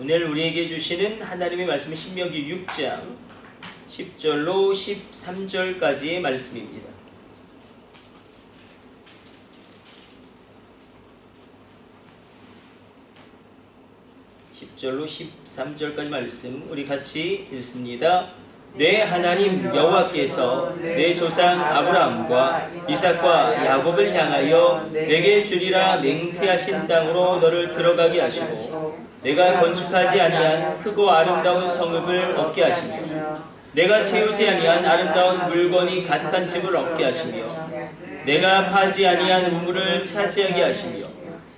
오늘 우리에게 주시는 하나님의 말씀은 신명기 6장 10절로 13절까지의 말씀입니다. 절로 13절까지 말씀 우리 같이 읽습니다. 내 하나님 여호와께서 내 조상 아브라함과 이삭과 야곱을 향하여 내게 주리라 맹세하신 땅으로 너를 들어가게 하시고 내가 건축하지 아니한 크고 아름다운 성읍을 얻게 하시며 내가 채우지 아니한 아름다운 물건이 가득한 집을 얻게 하시며 내가 파지 아니한 우물을 차지하게 하시며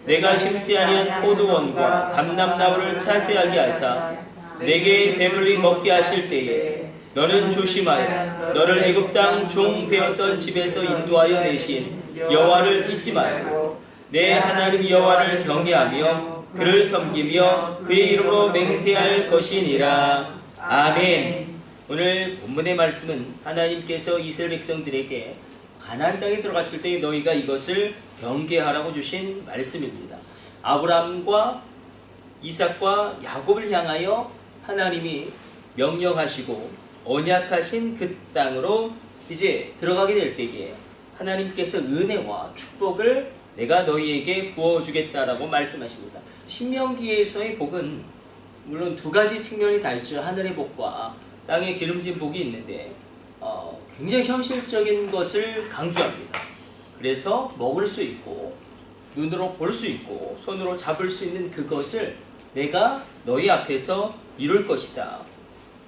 내가 심지 아니한 포도원과 감람나무를 차지하게 하사 내게 배불리 먹게 하실 때에 너는 조심하여 너를 애굽 땅 종 되었던 집에서 인도하여 내신 여호와를 잊지 말고 내 하나님 여호와를 경외하며 그를 섬기며 그의 이름으로 맹세할 것이니라. 아멘. 오늘 본문의 말씀은 하나님께서 이스라엘 백성들에게 가나안 땅에 들어갔을 때 너희가 이것을 경계하라고 주신 말씀입니다. 아브라함과 이삭과 야곱을 향하여 하나님이 명령하시고 언약하신 그 땅으로 이제 들어가게 될 때에 하나님께서 은혜와 축복을 내가 너희에게 부어주겠다라고 말씀하십니다. 신명기에서의 복은 물론 두 가지 측면이 다 있죠. 하늘의 복과 땅의 기름진 복이 있는데 굉장히 현실적인 것을 강조합니다. 그래서 먹을 수 있고 눈으로 볼 수 있고 손으로 잡을 수 있는 그것을 내가 너희 앞에서 이룰 것이다.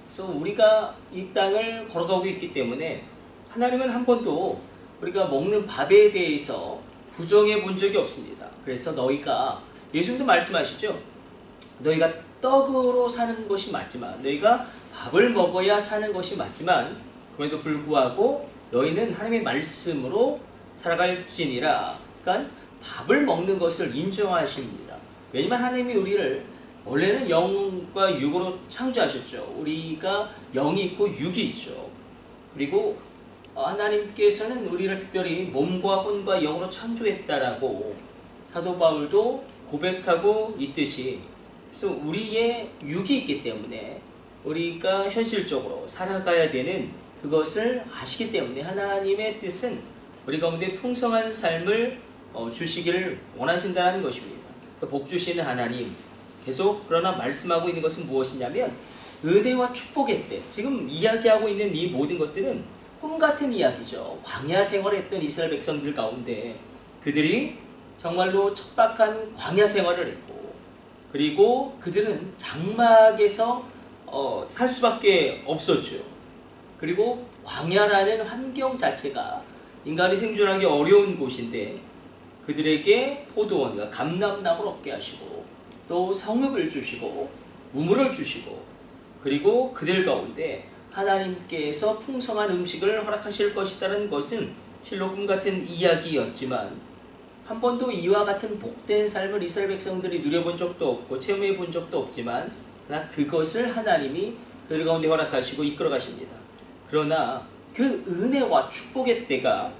그래서 우리가 이 땅을 걸어가고 있기 때문에 하나님은 한 번도 우리가 먹는 밥에 대해서 부정해 본 적이 없습니다. 그래서 너희가 예수님도 말씀하시죠. 너희가 떡으로 사는 것이 맞지만 너희가 밥을 먹어야 사는 것이 맞지만 그럼에도 불구하고 너희는 하나님의 말씀으로 살아갈지니라. 그러니까 밥을 먹는 것을 인정하십니다. 왜냐하면 하나님이 우리를 원래는 영과 육으로 창조하셨죠. 우리가 영이 있고 육이 있죠. 그리고 하나님께서는 우리를 특별히 몸과 혼과 영으로 창조했다라고 사도 바울도 고백하고 있듯이 그래서 우리의 육이 있기 때문에 우리가 현실적으로 살아가야 되는 그것을 아시기 때문에 하나님의 뜻은 우리 가운데 풍성한 삶을 주시기를 원하신다는 것입니다. 복 주시는 하나님 계속 그러나 말씀하고 있는 것은 무엇이냐면 은혜와 축복의 때 지금 이야기하고 있는 이 모든 것들은 꿈같은 이야기죠. 광야 생활을 했던 이스라엘 백성들 가운데 그들이 정말로 척박한 광야 생활을 했고 그리고 그들은 장막에서 살 수밖에 없었죠. 그리고 광야라는 환경 자체가 인간이 생존하기 어려운 곳인데 그들에게 포도원과 감람나무를 얻게 하시고 또 성읍을 주시고 우물을 주시고 그리고 그들 가운데 하나님께서 풍성한 음식을 허락하실 것이라는 것은 실로 꿈같은 이야기였지만 한 번도 이와 같은 복된 삶을 이스라엘 백성들이 누려본 적도 없고 체험해 본 적도 없지만 그러나 그것을 하나님이 그들 가운데 허락하시고 이끌어 가십니다. 그러나 그 은혜와 축복의 때가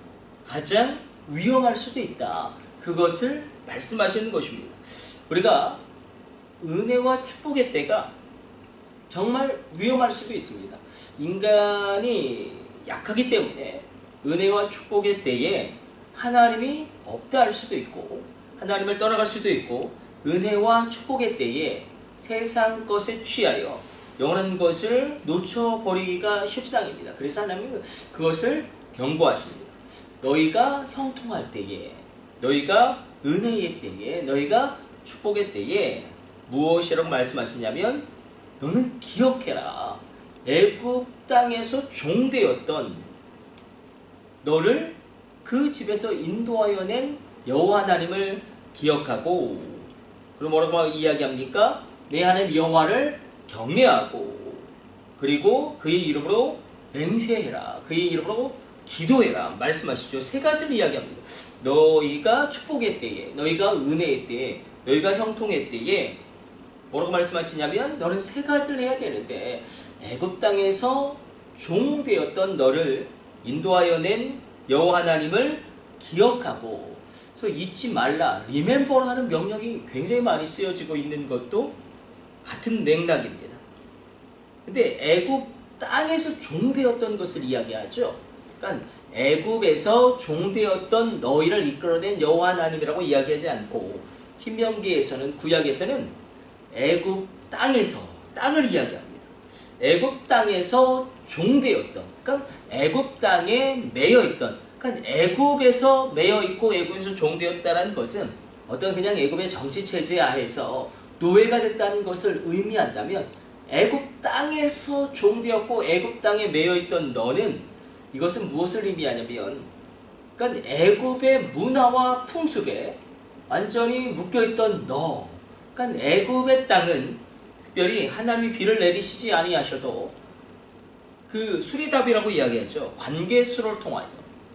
가장 위험할 수도 있다. 그것을 말씀하시는 것입니다. 우리가 은혜와 축복의 때가 정말 위험할 수도 있습니다. 인간이 약하기 때문에 은혜와 축복의 때에 하나님이 없다 할 수도 있고 하나님을 떠나갈 수도 있고 은혜와 축복의 때에 세상 것에 취하여 영원한 것을 놓쳐버리기가 십상입니다. 그래서 하나님은 그것을 경고하십니다. 너희가 형통할 때에 너희가 은혜의 때에 너희가 축복의 때에 무엇이라고 말씀하시냐면 너는 기억해라. 애굽 땅에서 종되었던 너를 그 집에서 인도하여 낸 여호와 하나님을 기억하고 그럼 뭐라고 이야기합니까? 내 하나님 여호와를 경외하고 그리고 그의 이름으로 맹세해라. 그의 이름으로 기도해라. 말씀하시죠. 세 가지를 이야기합니다. 너희가 축복의 때에 너희가 은혜의 때에 너희가 형통의 때에 뭐라고 말씀하시냐면 너는 세 가지를 해야 되는데 애굽 땅에서 종되었던 너를 인도하여 낸 여호와 하나님을 기억하고 그래서 잊지 말라. 리멤버라는 명령이 굉장히 많이 쓰여지고 있는 것도 같은 맥락입니다. 근데 애굽 땅에서 종되었던 것을 이야기하죠. 그러니까 애굽에서 종되었던 너희를 이끌어낸 여호와 하나님이라고 이야기하지 않고 신명기에서는 구약에서는 애굽 땅에서 땅을 이야기합니다. 애굽 땅에서 종되었던, 그러니까 애굽 땅에 매여 있던, 그러니까 애굽에서 매여 있고 애굽에서 종되었다는 것은 어떤 그냥 애굽의 정치 체제 하에서 노예가 됐다는 것을 의미한다면 애굽 땅에서 종되었고 애굽 땅에 매여 있던 너는 이것은 무엇을 의미하냐면 그러니까 애굽의 문화와 풍습에 완전히 묶여있던 너, 그러니까 애굽의 땅은 특별히 하나님이 비를 내리시지 아니하셔도 그 수리답이라고 이야기하죠. 관계수를 통하여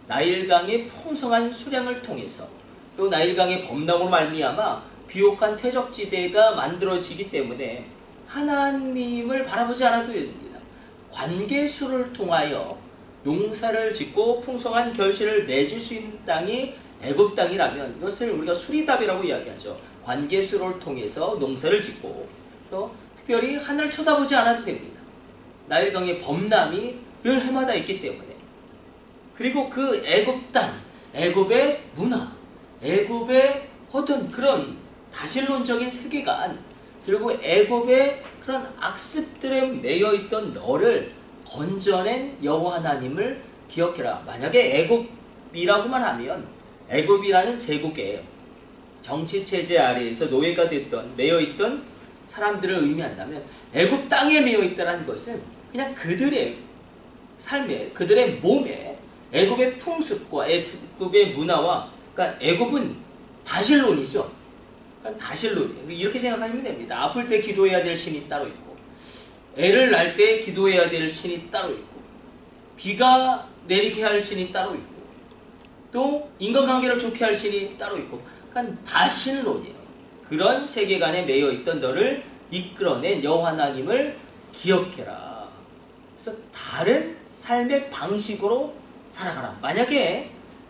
나일강의 풍성한 수량을 통해서 또 나일강의 범람으로 말미암아 비옥한 퇴적지대가 만들어지기 때문에 하나님을 바라보지 않아도 됩니다. 관계수를 통하여 농사를 짓고 풍성한 결실을 맺을 수 있는 땅이 애굽 땅이라면 이것을 우리가 수리답이라고 이야기하죠. 관계수를 통해서 농사를 짓고 그래서 특별히 하늘을 쳐다보지 않아도 됩니다. 나일강의 범람이 늘 해마다 있기 때문에 그리고 그 애굽 땅, 애굽의 문화, 애굽의 어떤 그런 다신론적인 세계관 그리고 애굽의 그런 악습들에 매여있던 너를 건져낸 여호와 하나님을 기억해라. 만약에 애굽이라고만 하면 애굽이라는 제국의 정치체제 아래에서 노예가 됐던 매여있던 사람들을 의미한다면 애굽 땅에 매여있다는 것은 그냥 그들의 삶에 그들의 몸에 애굽의 풍습과 애굽의 문화와 그러니까 애굽은 다실론이죠. 그러니까 다실론이에요. 이렇게 생각하시면 됩니다. 아플 때 기도해야 될 신이 따로 있고 애를 낳을 때 기도해야 될 신이 따로 있고 비가 내리게 할 신이 따로 있고 또 인간관계를 좋게 할 신이 따로 있고 그러니까 다신론이에요. 그런 세계관에 매여있던 너를 이끌어낸 여호와 하나님을 기억해라. 그래서 다른 삶의 방식으로 살아가라. 만약에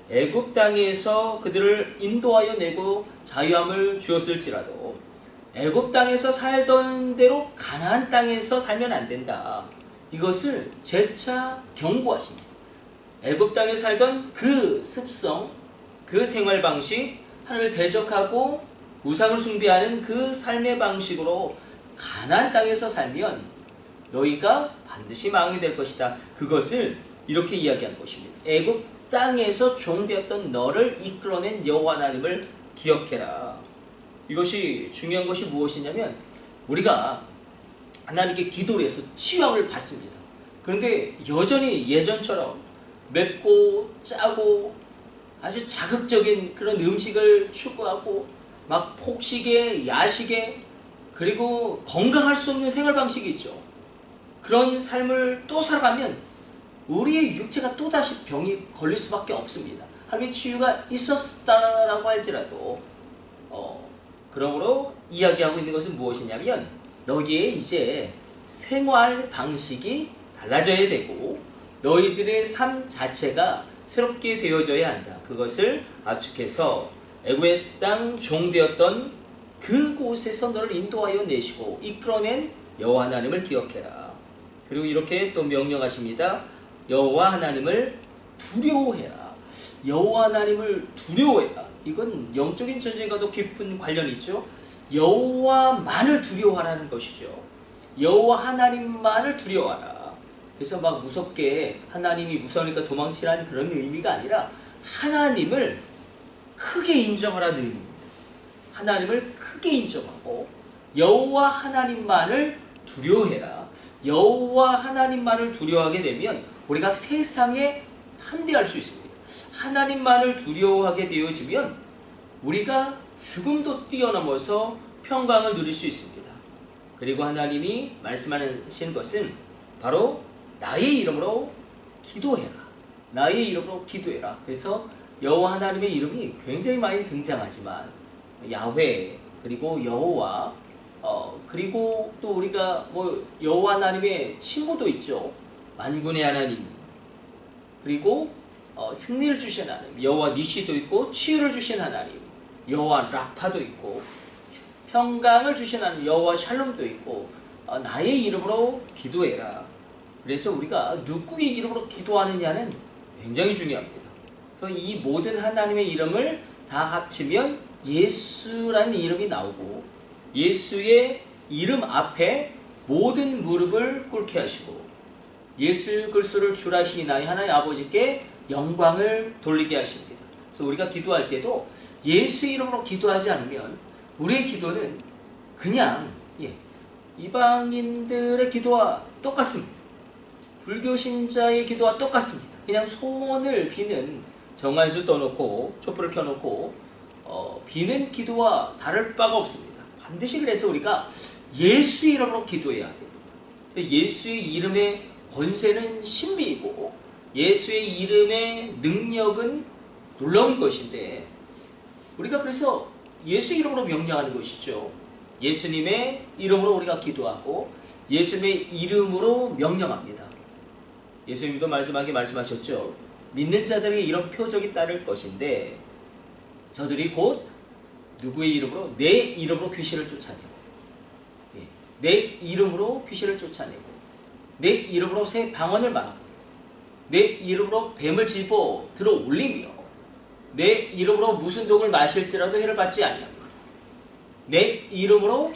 애굽 땅에서 그들을 인도하여 내고 자유함을 주었을지라도 애굽 땅에서 살던 대로 가나안 땅에서 살면 안 된다. 이것을 재차 경고하십니다. 애굽 땅에 살던 그 습성, 그 생활 방식, 하나님을 대적하고 우상을 숭배하는 그 삶의 방식으로 가나안 땅에서 살면 너희가 반드시 망하게 될 것이다. 그것을 이렇게 이야기한 것입니다. 애굽 땅에서 종되었던 너를 이끌어낸 여호와 하나님을 기억해라. 이것이 중요한 것이 무엇이냐면 우리가 하나님께 기도를 해서 치유함을 받습니다. 그런데 여전히 예전처럼 맵고 짜고 아주 자극적인 그런 음식을 추구하고 막 폭식에 야식에 그리고 건강할 수 없는 생활 방식이 있죠. 그런 삶을 또 살아가면 우리의 육체가 또다시 병이 걸릴 수밖에 없습니다. 하나님의 치유가 있었다라고 할지라도 그러므로 이야기하고 있는 것은 무엇이냐면 너희의 이제 생활 방식이 달라져야 되고 너희들의 삶 자체가 새롭게 되어져야 한다. 그것을 압축해서 애굽의 땅 종되었던 그곳에서 너를 인도하여 내시고 이끌어낸 여호와 하나님을 기억해라. 그리고 이렇게 또 명령하십니다. 여호와 하나님을 두려워해라. 여호와 하나님을 두려워해라. 이건 영적인 전쟁과도 깊은 관련이 있죠. 여호와만을 두려워하라는 것이죠. 여호와 하나님만을 두려워하라. 그래서 막 무섭게 하나님이 무서우니까 도망치라는 그런 의미가 아니라 하나님을 크게 인정하라는 의미입니다. 하나님을 크게 인정하고 여호와 하나님만을 두려워해라. 여호와 하나님만을 두려워하게 되면 우리가 세상에 함대할 수 있습니다. 하나님만을 두려워하게 되어지면 우리가 죽음도 뛰어넘어서 평강을 누릴 수 있습니다. 그리고 하나님이 말씀하시는 것은 바로 나의 이름으로 기도해라. 나의 이름으로 기도해라. 그래서 여호와 하나님의 이름이 굉장히 많이 등장하지만 야훼 그리고 여호와 그리고 또 우리가 뭐 여호와 하나님의 친구도 있죠. 만군의 하나님 그리고 승리를 주신 하나님 여호와 니시도 있고 치유를 주신 하나님 여호와 라파도 있고 평강을 주신 하나님 여호와 샬롬도 있고 나의 이름으로 기도해라. 그래서 우리가 누구의 이름으로 기도하느냐는 굉장히 중요합니다. 그래서 이 모든 하나님의 이름을 다 합치면 예수라는 이름이 나오고 예수의 이름 앞에 모든 무릎을 꿇게 하시고 예수 그리스도를 주라시나니 하나님 아버지께 영광을 돌리게 하십니다. 그래서 우리가 기도할 때도 예수의 이름으로 기도하지 않으면 우리의 기도는 그냥 이방인들의 기도와 똑같습니다. 불교 신자의 기도와 똑같습니다. 그냥 소원을 비는 정한수 떠놓고 촛불을 켜놓고 비는 기도와 다를 바가 없습니다. 반드시 그래서 우리가 예수의 이름으로 기도해야 됩니다. 예수의 이름의 권세는 신비이고 예수의 이름의 능력은 놀라운 것인데 우리가 그래서 예수의 이름으로 명령하는 것이죠. 예수님의 이름으로 우리가 기도하고 예수님의 이름으로 명령합니다. 예수님도 마지막에 말씀하셨죠. 믿는 자들에게 이런 표적이 따를 것인데 저들이 곧 누구의 이름으로? 내 이름으로 귀신을 쫓아내고 내 이름으로 귀신을 쫓아내고 내 이름으로 새 방언을 말하고 내 이름으로 뱀을 집어 들어 올리며 내 이름으로 무슨 독을 마실지라도 해를 받지 아니하며 내 이름으로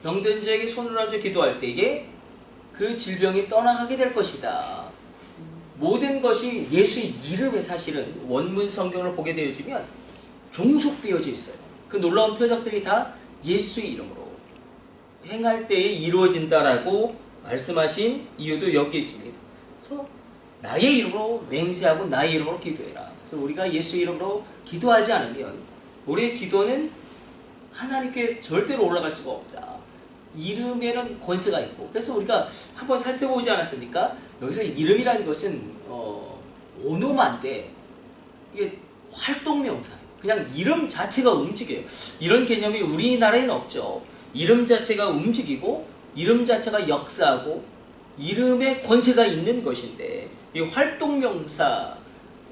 병든 자에게 손을 얹어 기도할 때에 그 질병이 떠나가게 될 것이다. 모든 것이 예수의 이름에 사실은 원문 성경을 보게 되어지면 종속되어져 있어요. 그 놀라운 표적들이 다 예수의 이름으로 행할 때에 이루어진다라고 말씀하신 이유도 여기 있습니다. 그래서 나의 이름으로 맹세하고 나의 이름으로 기도해라. 그래서 우리가 예수의 이름으로 기도하지 않으면 우리의 기도는 하나님께 절대로 올라갈 수가 없다. 이름에는 권세가 있고 그래서 우리가 한번 살펴보지 않았습니까? 여기서 이름이라는 것은 오노마인데 이게 활동명사예요. 그냥 이름 자체가 움직여요. 이런 개념이 우리나라에는 없죠. 이름 자체가 움직이고 이름 자체가 역사하고 이름에 권세가 있는 것인데 이 활동명사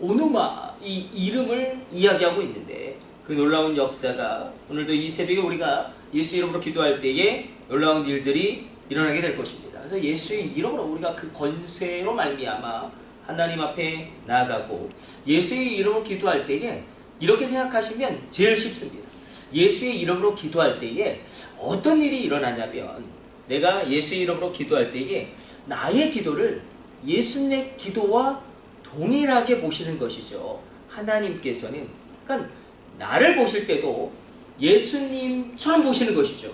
오노마 이 이름을 이야기하고 있는데 그 놀라운 역사가 오늘도 이 새벽에 우리가 예수 이름으로 기도할 때에 놀라운 일들이 일어나게 될 것입니다. 그래서 예수의 이름으로 우리가 그 권세로 말미암아 하나님 앞에 나아가고 예수의 이름으로 기도할 때에 이렇게 생각하시면 제일 쉽습니다. 예수의 이름으로 기도할 때에 어떤 일이 일어나냐면 내가 예수의 이름으로 기도할 때에 나의 기도를 예수님의 기도와 동일하게 보시는 것이죠. 하나님께서는 그러니까 나를 보실 때도 예수님처럼 보시는 것이죠.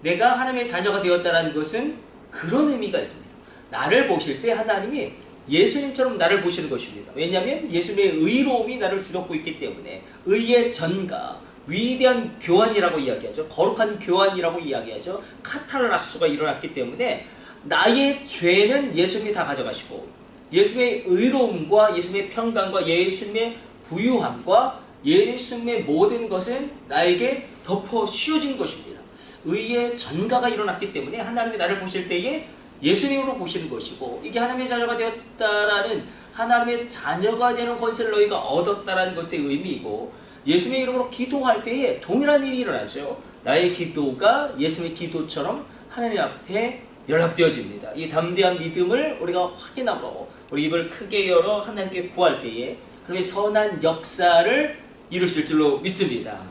내가 하나님의 자녀가 되었다는 것은 그런 의미가 있습니다. 나를 보실 때 하나님이 예수님처럼 나를 보시는 것입니다. 왜냐하면 예수님의 의로움이 나를 뒤덮고 있기 때문에 의의 전가, 위대한 교환이라고 이야기하죠. 거룩한 교환이라고 이야기하죠. 카탈라수가 일어났기 때문에 나의 죄는 예수님이 다 가져가시고 예수님의 의로움과 예수님의 평강과 예수님의 부유함과 예수님의 모든 것은 나에게 덮어 씌워진 것입니다. 의의 전가가 일어났기 때문에 하나님이 나를 보실 때에 예수님으로 보시는 것이고 이게 하나님의 자녀가 되었다라는 하나님의 자녀가 되는 권세를 너희가 얻었다라는 것의 의미이고 예수님의 이름으로 기도할 때에 동일한 일이 일어나죠. 나의 기도가 예수님의 기도처럼 하나님 앞에 연락되어집니다. 이 담대한 믿음을 우리가 확인함으로 우리 입을 크게 열어 하나님께 구할 때에 하나님의 선한 역사를 이루실 줄로 믿습니다.